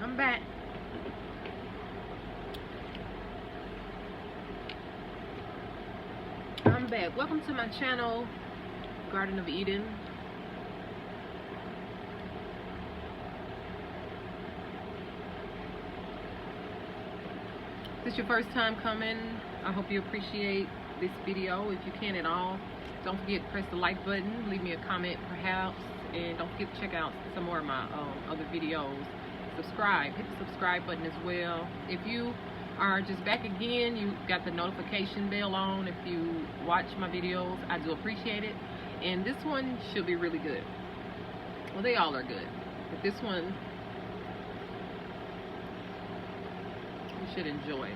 I'm back. I'm back. Welcome to my channel, Garden of Eden. If this is your first time coming, I hope you appreciate this video. If you can at all, don't forget to press the like button, leave me a comment perhaps, and don't forget to check out some more of my other videos. Subscribe, hit the subscribe button as well. If you are just back again, you got the notification bell on. If you watch my videos, I do appreciate it. And this one should be really good. Well, they all are good, but this one you should enjoy.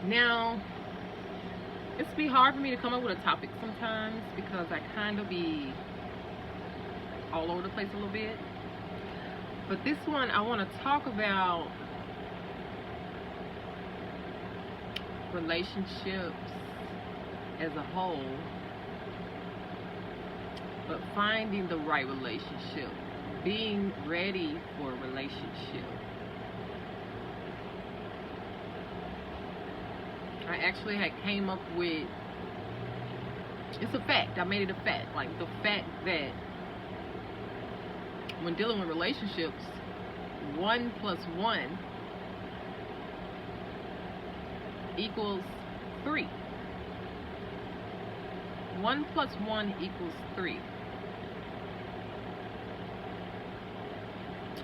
Now, it's be hard for me to come up with a topic sometimes because I kind of be all over the place a little bit. But this one, I want to talk about relationships as a whole, but finding the right relationship, being ready for a relationship. I actually had came up with, it's a fact, I made it a fact, like the fact that when dealing with relationships, 1 + 1 equals 3. 1 + 1 equals 3.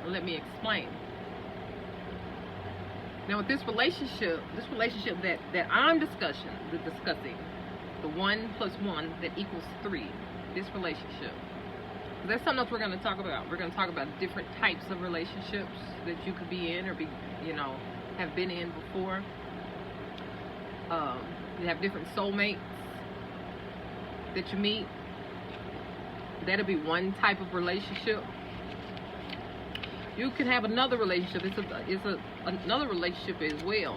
Let me explain. Now with this relationship that I'm discussing, the 1 + 1 that equals 3, this relationship. That's something else we're going to talk about. We're going to talk about different types of relationships that you could be in or be, have been in before. You have different soulmates that you meet. That'll be one type of relationship. You can have another relationship. It's another relationship as well.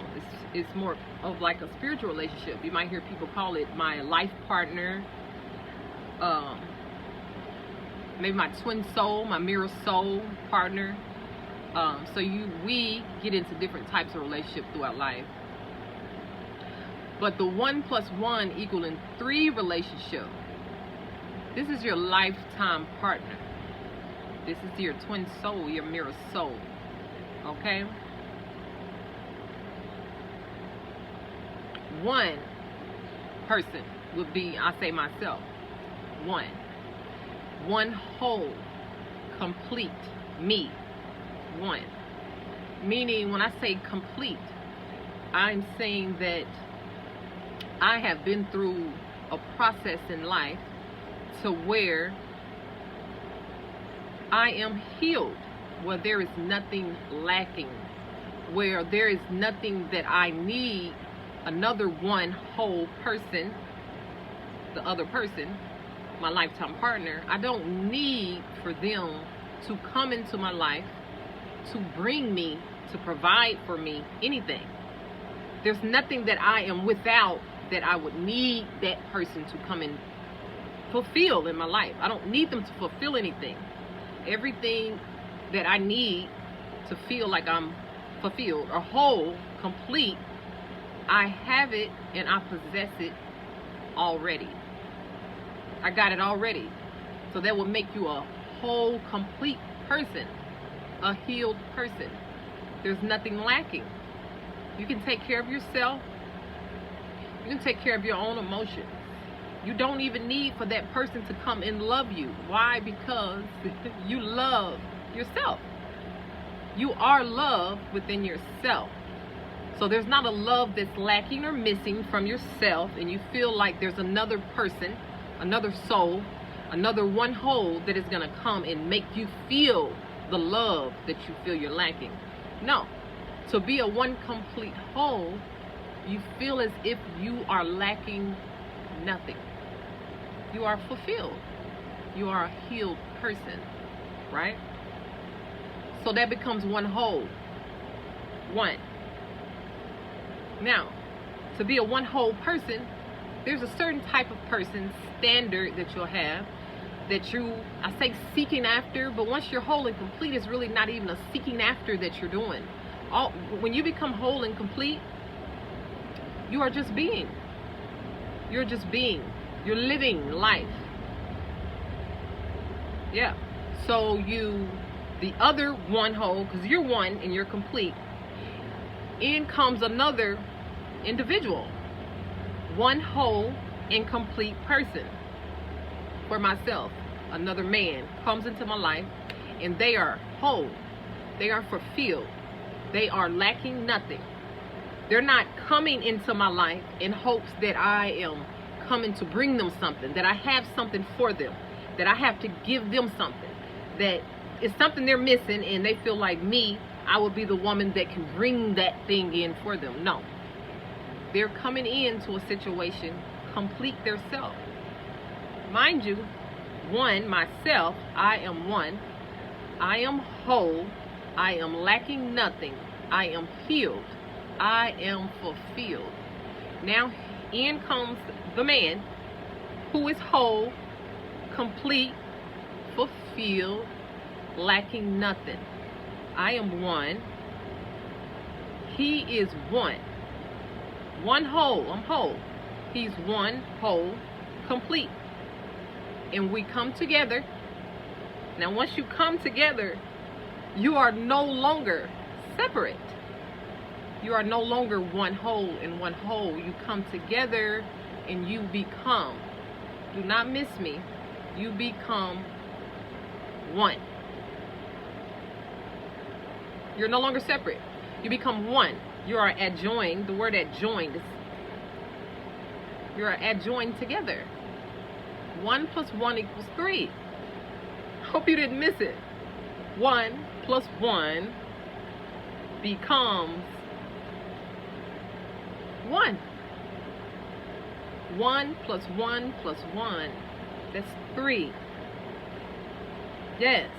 It's more of like a spiritual relationship. You might hear people call it my life partner. Maybe my twin soul, my mirror soul partner. So we get into different types of relationships throughout life. But the 1 + 1 equaling 3 relationship, this is your lifetime partner. This is your twin soul, your mirror soul. Okay? One person would be, I say myself, one whole, complete me. One. Meaning when I say complete, I'm saying that I have been through a process in life to where I am healed, where there is nothing lacking, where there is nothing that I need another one whole person, the other person, my lifetime partner. I don't need for them to come into my life to bring me, to provide for me anything. There's nothing that I am without that I would need that person to come and fulfill in my life. I don't need them to fulfill anything. Everything that I need to feel like I'm fulfilled or whole, complete, I have it and I possess it already. I got it already. So that will make you a whole, complete person, a healed person. There's nothing lacking. You can take care of yourself. You can take care of your own emotions. You don't even need for that person to come and love you. Why? Because you love yourself. You are love within yourself. So there's not a love that's lacking or missing from yourself, and you feel like there's another person, another soul, another one whole that is going to come and make you feel the love that you feel you're lacking. No. To be a one complete whole, you feel as if you are lacking nothing. You are fulfilled. You are a healed person, right? So that becomes one whole. One. Now, to be a one whole person, there's a certain type of person standard that you'll have that you, I say seeking after, but once you're whole and complete, it's really not even a seeking after that you're doing. When you become whole and complete, you are just being. You're just being. You're living life. Yeah. So the other one whole, because you're one and you're complete, in comes another individual. One whole and complete person. For myself, another man comes into my life, and they are whole. They are fulfilled. They are lacking nothing. They're not coming into my life in hopes that I am coming to bring them something, that I have something for them, that I have to give them something, that it's something they're missing, and they feel like me, I will be the woman that can bring that thing in for them. No. They're coming into a situation complete theirself. Mind you, one, myself, I am one. I am whole. I am lacking nothing. I am healed. I am fulfilled. Now, in comes the man who is whole, complete, fulfilled, lacking nothing. I am one. He is one. One whole. I'm whole. He's one whole, complete. And we come together. Now, once you come together, you are no longer separate. You are no longer one whole and one whole. You come together and you become. Do not miss me. You become one. You're no longer separate. You become one. You are adjoined. The word adjoined is you are adjoined together. 1 + 1 = 3. Hope you didn't miss it. 1 + 1 becomes 1. 1 + 1 + 1. That's 3. Yes.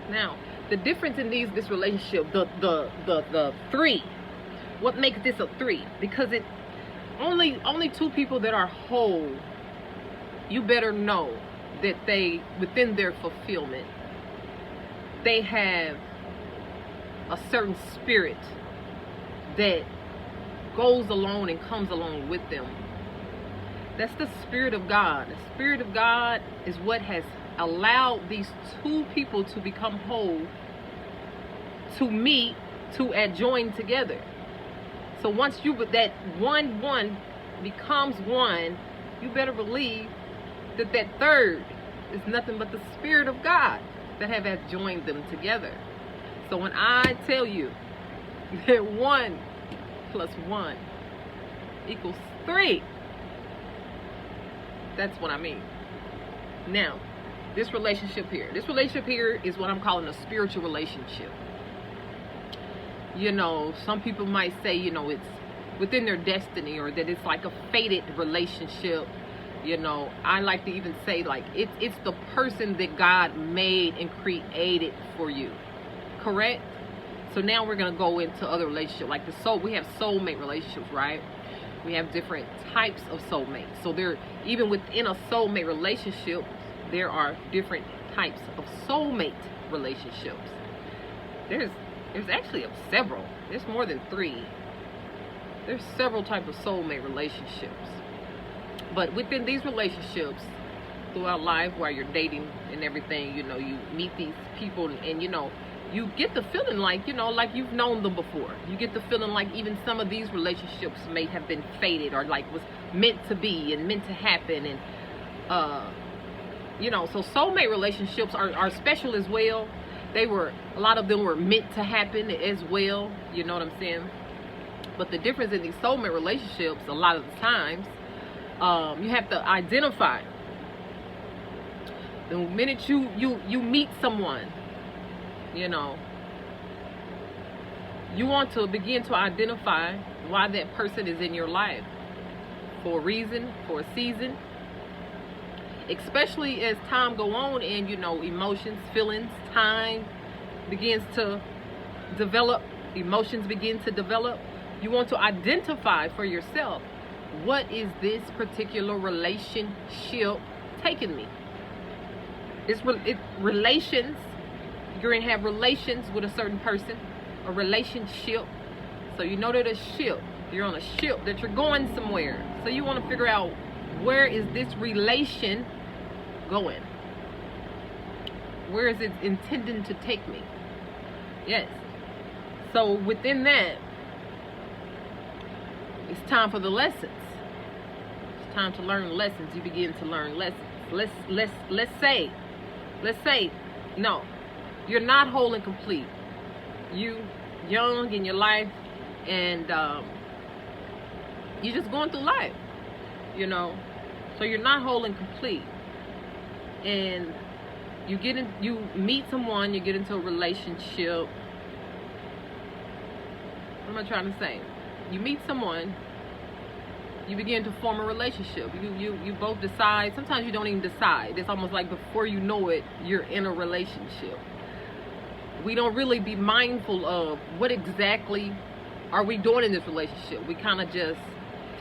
Now, the difference in this relationship, the 3. What makes this a 3? Because it only two people that are whole, you better know that they, within their fulfillment, they have a certain spirit that goes along and comes along with them. That's the Spirit of God. The Spirit of God is what has allowed these two people to become whole, to meet, to adjoin together. So once that one becomes one, you better believe that third is nothing but the Spirit of God that have adjoined them together. So when I tell you that 1 + 1 = 3, that's what I mean. Now, this relationship here is what I'm calling a spiritual relationship. You know, some people might say, you know, it's within their destiny, or that it's like a fated relationship. You know, I like to even say, like, it's the person that God made and created for you. Correct? So now we're going to go into other relationships. Like we have soulmate relationships, right? We have different types of soulmates. So even within a soulmate relationship, there are different types of soulmate relationships. There's actually several. There's more than 3. There's several types of soulmate relationships. But within these relationships, throughout life, while you're dating and everything, you know, you meet these people and you know, you get the feeling like, you know, like you've known them before. You get the feeling like even some of these relationships may have been fated, or like was meant to be and meant to happen. And, you know, so soulmate relationships are special as well. A lot of them were meant to happen as well. You know what I'm saying? But the difference in these soulmate relationships, a lot of the times, you have to identify. The minute you meet someone, you know, you want to begin to identify why that person is in your life. For a reason, for a season. Especially as time go on and, you know, emotions, feelings, time begins to develop, emotions begin to develop. You want to identify for yourself, what is this particular relationship taking me. It's relations. You're going to have relations with a certain person, a relationship. So you know that a ship. You're on a ship that you're going somewhere. So you want to figure out, where is this relation going? Where is it intending to take me? Yes. So within that, it's time for the lessons. It's time to learn lessons. You begin to learn lessons. Let's say, no, you're not whole and complete. You young in your life, and you're just going through life, you know. So you're not whole and complete, and you meet someone, you get into a relationship. What am I trying to say? You meet someone, you begin to form a relationship. You both decide. Sometimes you don't even decide. It's almost like before you know it, you're in a relationship. We don't really be mindful of what exactly are we doing in this relationship. We kind of just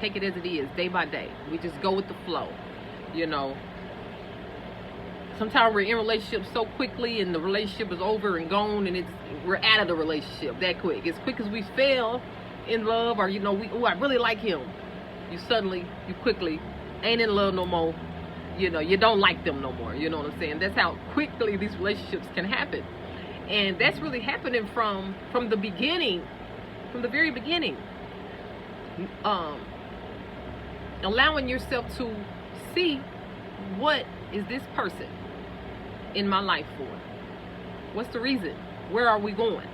take it as it is, day by day. We just go with the flow, you know. Sometimes we're in relationships so quickly, and the relationship is over and gone, and we're out of the relationship that quick. As quick as we fell in love, or, you know, I really like him. You quickly ain't in love no more. You know, you don't like them no more. You know what I'm saying? That's how quickly these relationships can happen. And that's really happening from the beginning, from the very beginning. Allowing yourself to see, what is this person in my life for? What's the reason? Where are we going?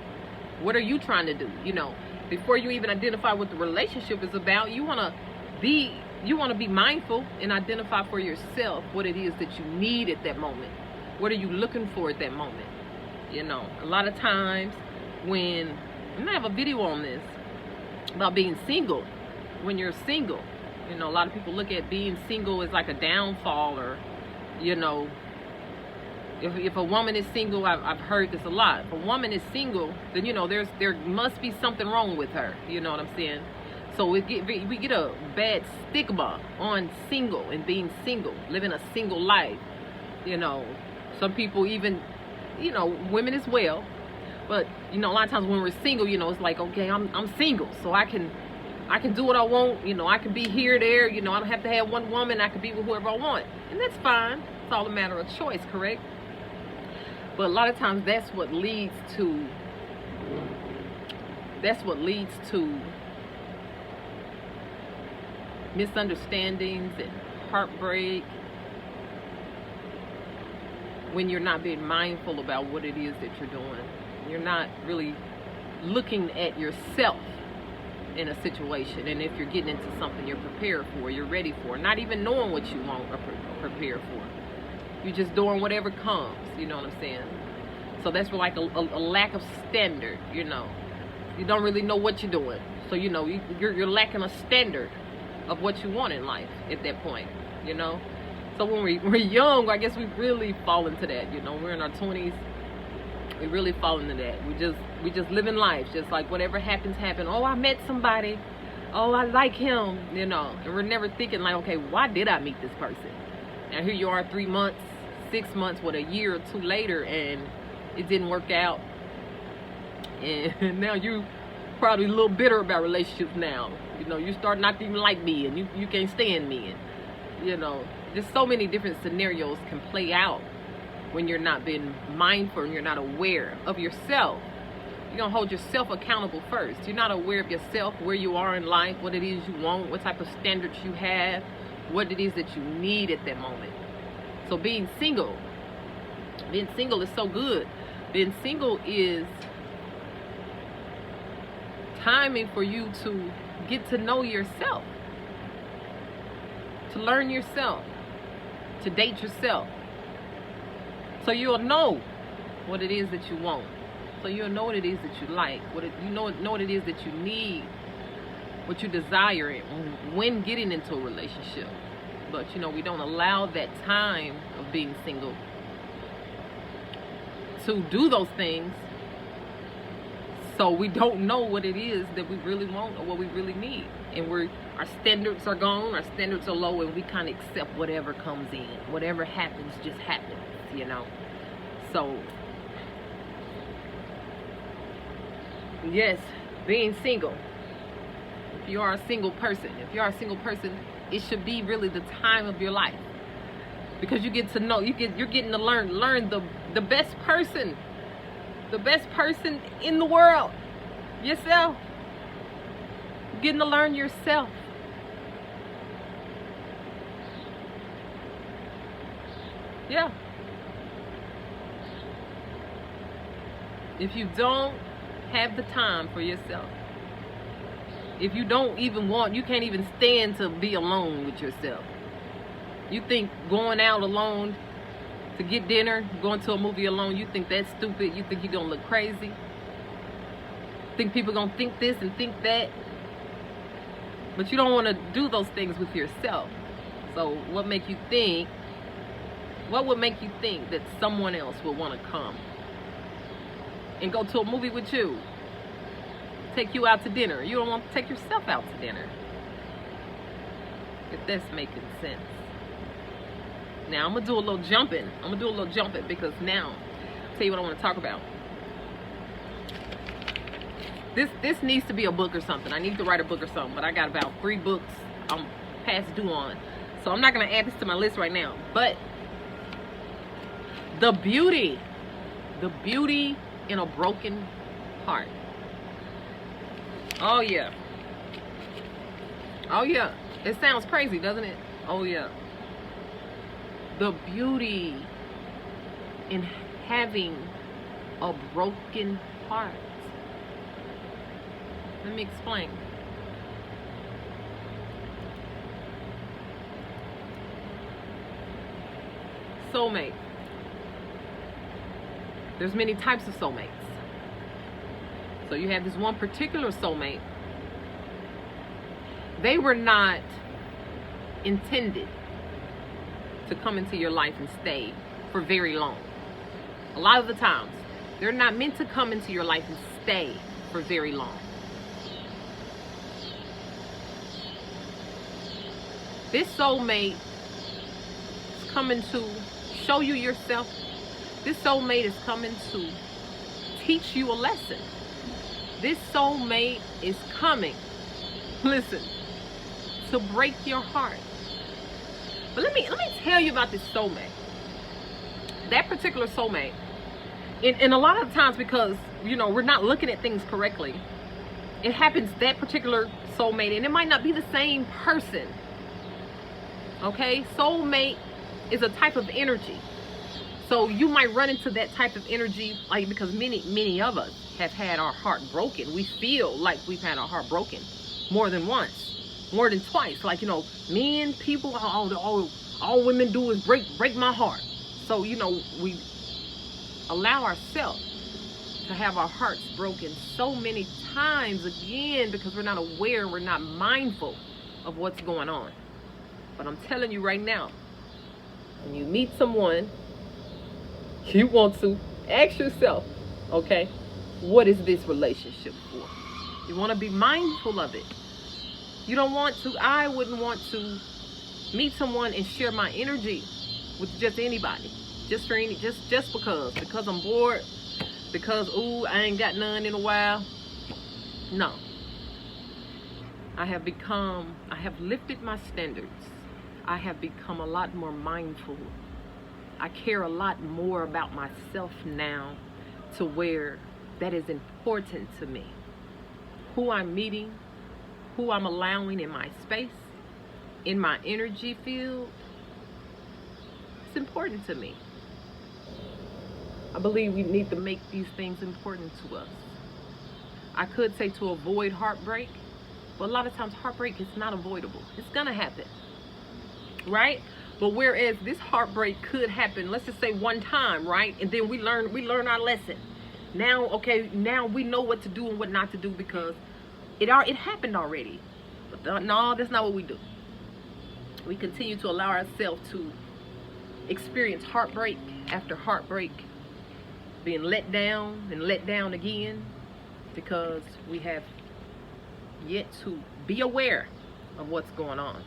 What are you trying to do? You know, before you even identify what the relationship is about, you want to be mindful and identify for yourself what it is that you need at that moment. What are you looking for at that moment? You know, a lot of times when, and I have a video on this about being single. When you're single, you know, a lot of people look at being single as like a downfall, or, you know, if a woman is single, I've heard this a lot. If a woman is single, then, you know, there must be something wrong with her. You know what I'm saying? So we get a bad stigma on single and being single, living a single life. You know, some people even, you know, women as well. But, you know, a lot of times when we're single, you know, it's like, okay, I'm single, so I can do what I want. You know, I can be here, there. You know, I don't have to have one woman. I can be with whoever I want, and that's fine. It's all a matter of choice, correct? But a lot of times that's what leads to misunderstandings and heartbreak, when you're not being mindful about what it is that you're doing. You're not really looking at yourself in a situation, and if you're getting into something you're prepared for, you're ready for, not even knowing what you want or prepared for. You're just doing whatever comes, you know what I'm saying? So that's like a lack of standard, you know. You don't really know what you're doing. So, you know, you're lacking a standard of what you want in life at that point, you know. So when we're young, I guess we really fall into that, you know. We're in our 20s, we really fall into that. We just living life, just like whatever happens, happen. Oh, I met somebody. Oh, I like him, you know. And we're never thinking like, okay, why did I meet this person? And here you are 3 months, 6 months, a year or two later, and it didn't work out. And now you probably a little bitter about relationships now. You know, you start not to even like me, and you can't stand me. And, you know, just so many different scenarios can play out when you're not being mindful and you're not aware of yourself. You're going to hold yourself accountable first. You're not aware of yourself, where you are in life, what it is you want, what type of standards you have, what it is that you need at that moment. So being single is so good. Being single is timing for you to get to know yourself, to learn yourself, to date yourself. So you'll know what it is that you want. So you'll know what it is that you like, know what it is that you need, what you desire when getting into a relationship. But, you know, we don't allow that time of being single to do those things. So we don't know what it is that we really want or what we really need. And we're Our standards are gone, our standards are low, and we kind of accept whatever comes in. Whatever happens just happens, you know. So, yes, being single. If you are a single person, it should be really the time of your life. Because you get to know, you're getting to learn the best person in the world, yourself. You're getting to learn yourself. Yeah. If you don't have the time for yourself, if you don't even you can't even stand to be alone with yourself. You think going out alone to get dinner, going to a movie alone, you think that's stupid. You think you're going to look crazy. Think people going to think this and think that. But you don't want to do those things with yourself. So what would make you think that someone else would want to come and go to a movie with you? Take you out to dinner. You don't want to take yourself out to dinner. If that's making sense. Now I'm gonna do a little jumping. Because now, I'll tell you what I want to talk about. This needs to be a book or something. I need to write a book or something, but I got about 3 books I'm past due on. So I'm not gonna add this to my list right now. But the beauty in a broken heart. Oh yeah. It sounds crazy, doesn't it? Oh yeah. The beauty in having a broken heart. Let me explain. Soulmate. There's many types of soulmates. So you have this one particular soulmate. They were not intended to come into your life and stay for very long. A lot of the times, they're not meant to come into your life and stay for very long. This soulmate is coming to show you yourself. This soulmate is coming to teach you a lesson. This soulmate is coming, listen, to break your heart. But let me tell you about this soulmate. That particular soulmate, and a lot of times because, you know, we're not looking at things correctly, it happens that particular soulmate, and it might not be the same person. Okay? Soulmate is a type of energy. So you might run into that type of energy, like, because many of us have had our heart broken. We feel like we've had our heart broken more than once, more than twice. Like, you know, men, people, all women do is break my heart. So, you know, we allow ourselves to have our hearts broken so many times again because we're not aware, we're not mindful of what's going on. But I'm telling you right now, when you meet someone, you want to ask yourself, okay, what is this relationship for? You want to be mindful of it. You don't want to, I wouldn't want to meet someone and share my energy with just anybody. Just because I'm bored, because, ooh, I ain't got none in a while. No. I have lifted my standards. I have become a lot more mindful. I care a lot more about myself now, to where that is important to me. Who I'm meeting, who I'm allowing in my space, in my energy field, it's important to me. I believe we need to make these things important to us. I could say to avoid heartbreak, but a lot of times heartbreak is not avoidable. It's gonna happen, right? But whereas this heartbreak could happen, let's just say one time, right? And then we learn our lesson. Now, okay, now we know what to do and what not to do because it happened already. But no, that's not what we do. We continue to allow ourselves to experience heartbreak after heartbreak, being let down and let down again, because we have yet to be aware of what's going on.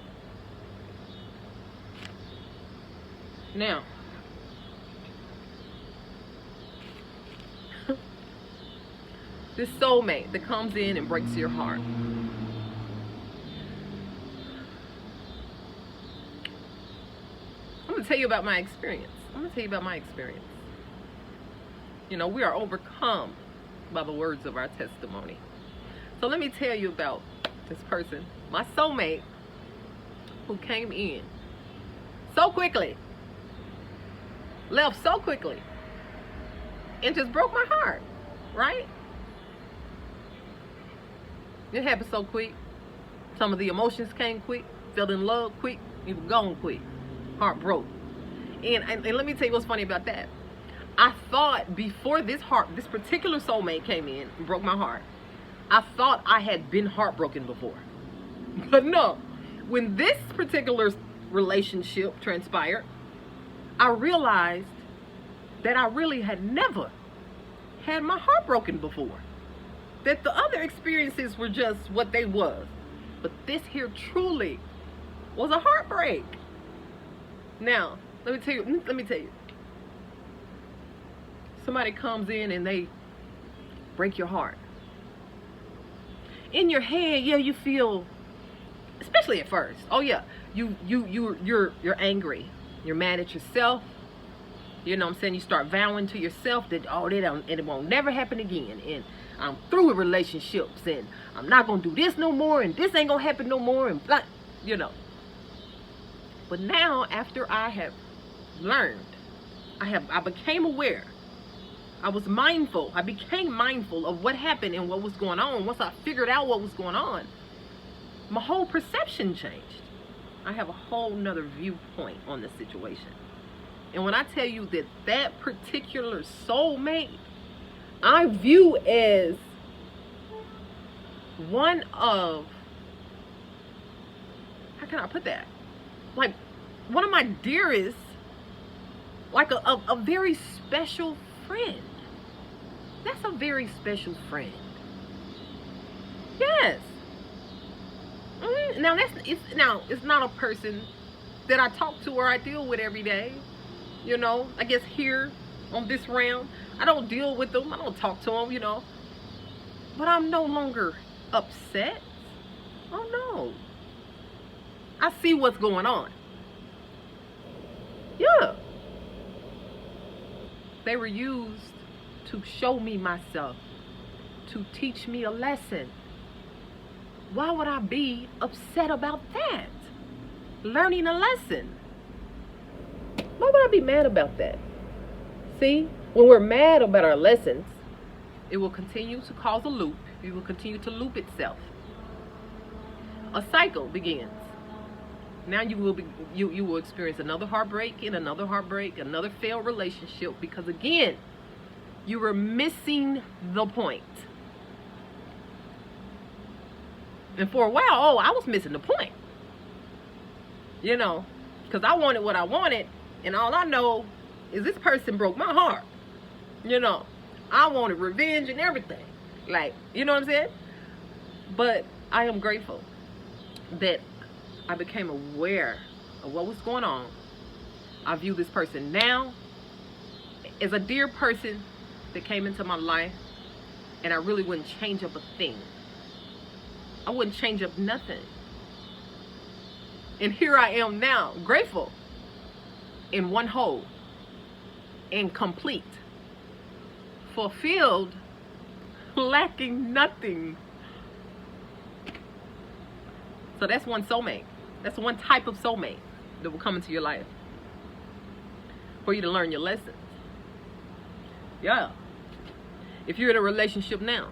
Now, this soulmate that comes in and breaks your heart. I'm going to tell you about my experience. You know, we are overcome by the words of our testimony. So let me tell you about this person, my soulmate, who came in so quickly, left so quickly, and just broke my heart, right? It happened so quick. Some of the emotions came quick, fell in love quick, it was gone quick. Heart broke. And let me tell you what's funny about that. I thought before this particular soulmate came in and broke my heart, I thought I had been heartbroken before. But no, when this particular relationship transpired, I realized that I really had never had my heart broken before. That the other experiences were just what they was. But this here truly was a heartbreak. Now, let me tell you. Somebody comes in and they break your heart. In your head, yeah, you feel, especially at first, oh yeah, you're angry. You're mad at yourself. You know what I'm saying? You start vowing to yourself that, oh, it won't never happen again. And I'm through with relationships. And I'm not going to do this no more. And this ain't going to happen no more. And blah, you know. But now, after I have learned, I became aware. I was mindful. I became mindful of what happened and what was going on. Once I figured out what was going on, my whole perception changed. I have a whole nother viewpoint on the situation. And when I tell you that that particular soulmate, I view as one of, how can I put that? Like one of my dearest, like a very special friend. That's a very special friend. Yes. Now it's not a person that I talk to or I deal with every day. You know, I guess here on this realm, I don't deal with them. I don't talk to them, you know. But I'm no longer upset. Oh no. I see what's going on. Yeah. They were used to show me myself, to teach me a lesson. Why would I be upset about that? Learning a lesson. Why would I be mad about that? See, when we're mad about our lessons, it will continue to cause a loop. It will continue to loop itself. A cycle begins. Now you will experience another heartbreak and another heartbreak, another failed relationship, because again, you were missing the point. And for a while, I was missing the point. You know, because I wanted what I wanted, and all I know is this person broke my heart. You know, I wanted revenge and everything. Like, you know what I'm saying? But I am grateful that I became aware of what was going on. I view this person now as a dear person that came into my life, and I really wouldn't change up a thing. I wouldn't change up nothing. And here I am now, grateful, in one whole, and complete, fulfilled, lacking nothing. So that's one soulmate. That's one type of soulmate that will come into your life for you to learn your lessons. Yeah. If you're in a relationship now,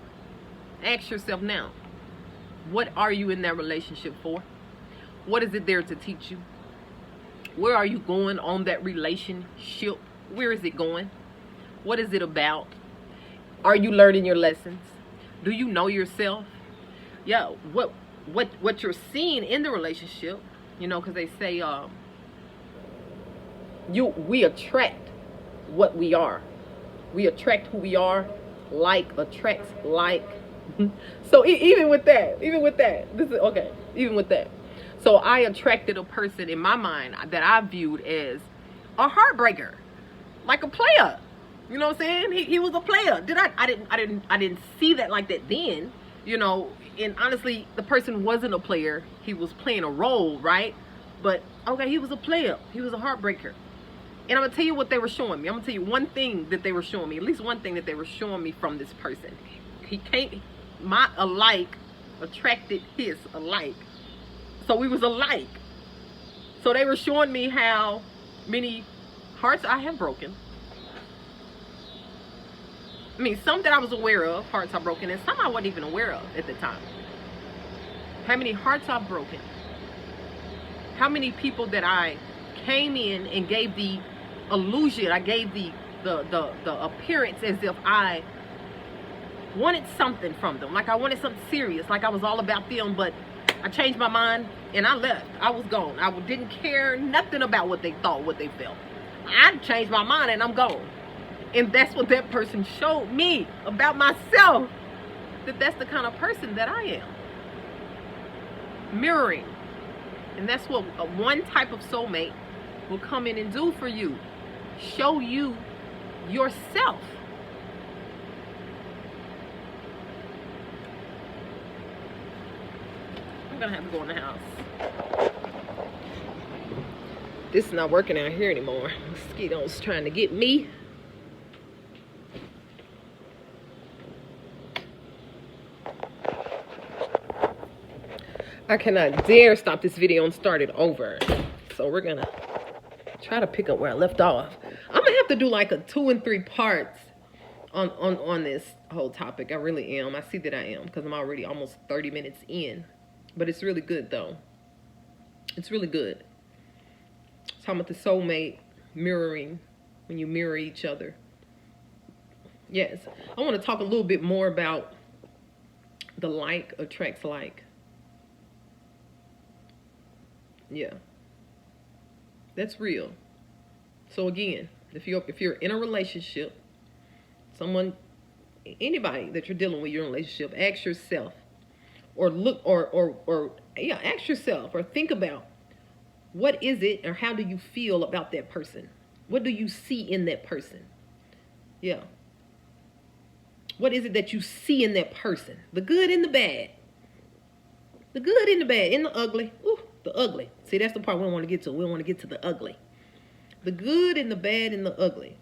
ask yourself now, what are you in that relationship for? What is it there to teach you? Where are you going on that relationship? Where is it going? What is it about? Are you learning your lessons? Do you know yourself? Yeah, what you're seeing in the relationship, you know, because they say we attract what we are. We attract who we are. Like attracts like. So even with that, this is okay. Even with that, So I attracted a person in my mind that I viewed as a heartbreaker, like a player. You know what I'm saying? He was a player. I didn't see that like that then, you know. And honestly, the person wasn't a player. He was playing a role, right? But okay, he was a player. He was a heartbreaker. And I'm gonna tell you what they were showing me. I'm gonna tell you one thing that they were showing me. At least one thing that they were showing me from this person. He can't. My alike attracted his alike. So we was alike. So they were showing me how many hearts I have broken. I mean, some that I was aware of, hearts I've broken, and some I wasn't even aware of at the time. How many hearts I've broken. How many people that I came in and gave the illusion, I gave the appearance as if I wanted something from them. Like I wanted something serious, like I was all about them, but I changed my mind and I left. I was gone. I didn't care nothing about what they thought, what they felt. I changed my mind and I'm gone. And that's what that person showed me about myself. That's the kind of person that I am. Mirroring. And that's what one type of soulmate will come in and do for you. Show you yourself. I'm gonna have to go in the house. This is not working out here anymore. Mosquitoes trying to get me. I cannot dare stop this video and start it over. So we're gonna try to pick up where I left off. I'm gonna have to do like a 2 and 3 parts on this whole topic. I really am. I see that I am because I'm already almost 30 minutes in. But it's really good though. It's really good. Talking about the soulmate, mirroring, when you mirror each other. Yes. I want to talk a little bit more about the like attracts like. Yeah. That's real. So again, if you're in a relationship, someone, anybody that you're dealing with, you're in a relationship, ask yourself, or look, ask yourself, or think about, what is it, or how do you feel about that person? What do you see in that person? Yeah. What is it that you see in that person? The good and the bad. The good and the bad, and the ugly. Ooh, the ugly. See, that's the part we don't want to get to. We don't want to get to the ugly. The good and the bad and the ugly.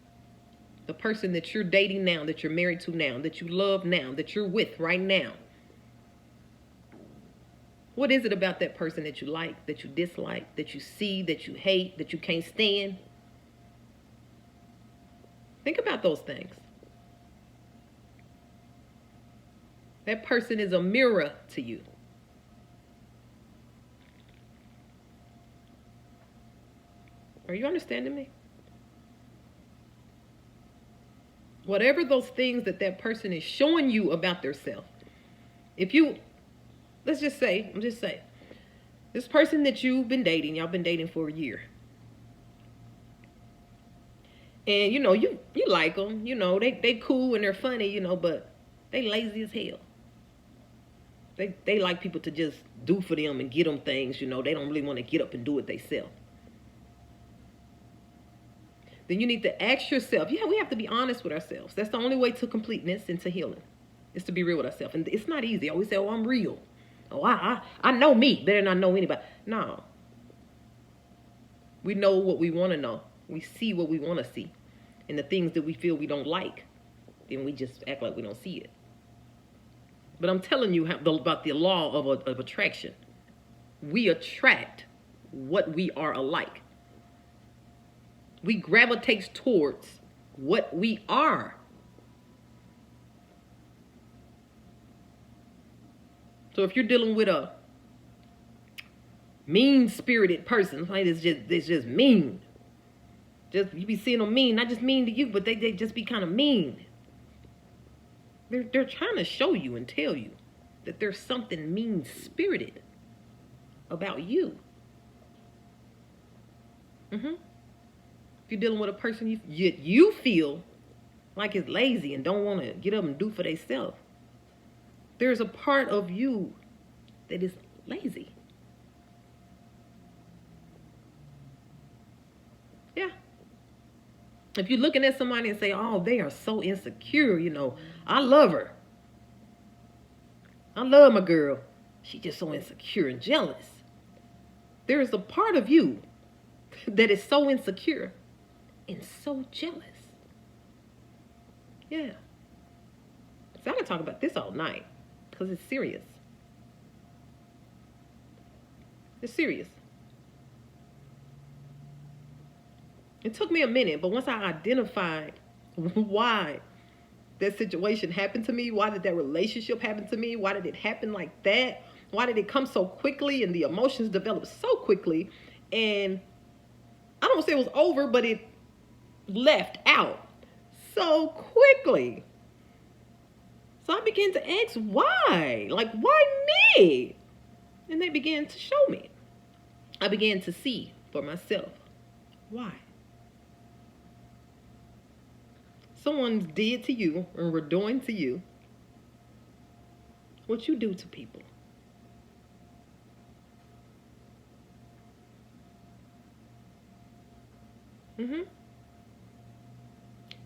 The person that you're dating now, that you're married to now, that you love now, that you're with right now. What is it about that person that you like, that you dislike, that you see, that you hate, that you can't stand? Think about those things. That person is a mirror to you. Are you understanding me? Whatever those things that person is showing you about themselves. If you, let's just say, this person that you've been dating, y'all been dating for a year. And, you know, you like them. You know, they cool and they're funny, you know, but they lazy as hell. They like people to just do for them and get them things, you know. They don't really want to get up and do it themselves. Then you need to ask yourself, yeah, we have to be honest with ourselves. That's the only way to completeness and to healing, is to be real with ourselves. And it's not easy. I always say, oh, I'm real. Oh, I know me better than I know anybody. No. We know what we want to know. We see what we want to see. And the things that we feel we don't like, then we just act like we don't see it. But I'm telling you about the law of attraction. We attract what we are alike. We gravitate towards what we are. So if you're dealing with a mean-spirited person, like it's just mean. Just you be seeing them mean, not just mean to you, but they just be kind of mean. They're trying to show you and tell you that there's something mean-spirited about you. If you're dealing with a person you feel like is lazy and don't want to get up and do for themselves, there's a part of you that is lazy. Yeah. If you're looking at somebody and say, oh, they are so insecure, I love her. I love my girl. She's just so insecure and jealous. There is a part of you that is so insecure and so jealous. Yeah. So I can talk about this all night because it's serious. It's serious. It took me a minute, but once I identified why that situation happened to me, why did that relationship happen to me, why did it happen like that, why did it come so quickly and the emotions developed so quickly, and I don't say it was over, but it left out so quickly. So I began to ask why? Like, why me? And they began to show me. I began to see for myself why. Someone did to you or were doing to you what you do to people.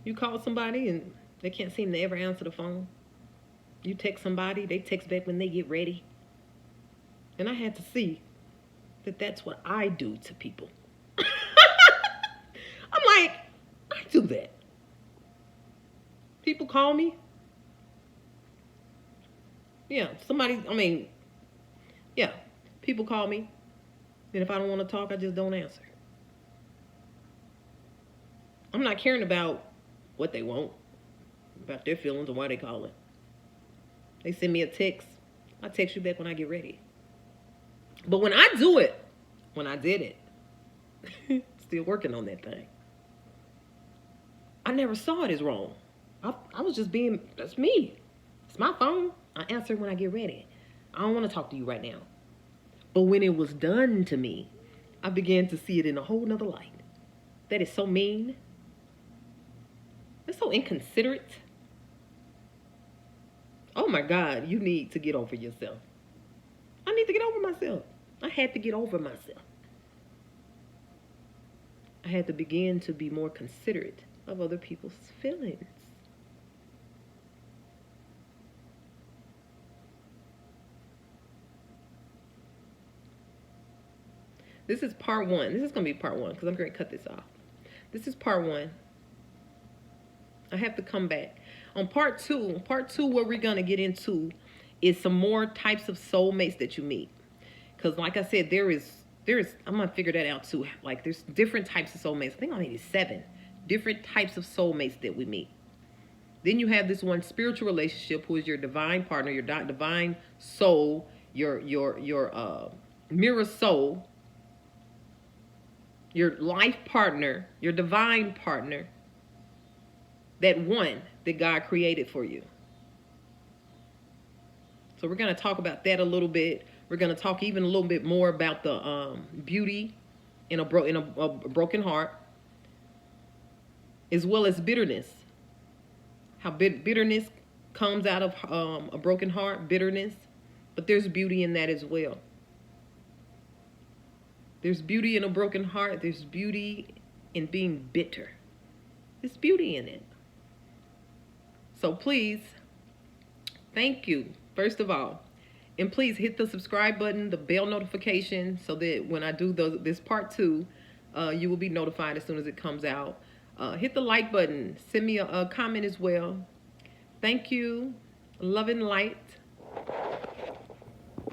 You call somebody and they can't seem to ever answer the phone. You text somebody, they text back when they get ready. And I had to see that that's what I do to people. I'm like, I do that. People call me. Yeah, people call me. And if I don't want to talk, I just don't answer. I'm not caring about what they want, about their feelings or why they call it. They send me a text. I text you back when I get ready. But when I do it, when I did it, still working on that thing. I never saw it as wrong. I was just being, that's me. It's my phone. I answer when I get ready. I don't want to talk to you right now. But when it was done to me, I began to see it in a whole nother light. That is so mean. That's so inconsiderate. Oh my God, you need to get over yourself. I need to get over myself. I had to get over myself. I had to begin to be more considerate of other people's feelings. This is part one. This is going to be part one because I'm going to cut this off. This is part one. I have to come back. On part two, what we're going to get into is some more types of soulmates that you meet. Because like I said, there is, I'm going to figure that out too. Like there's different types of soulmates. I think I maybe 7 different types of soulmates that we meet. Then you have this one spiritual relationship who is your divine partner, your divine soul, your mirror soul, your life partner, your divine partner, that one that God created for you. So we're going to talk about that a little bit. We're going to talk even a little bit more about the beauty in a broken heart, as well as bitterness. How bitterness comes out of a broken heart, bitterness, but there's beauty in that as well. There's beauty in a broken heart. There's beauty in being bitter. There's beauty in it. So please, thank you, first of all. And please hit the subscribe button, the bell notification, so that when I do this part 2, you will be notified as soon as it comes out. Hit the like button. Send me a comment as well. Thank you. Love and light.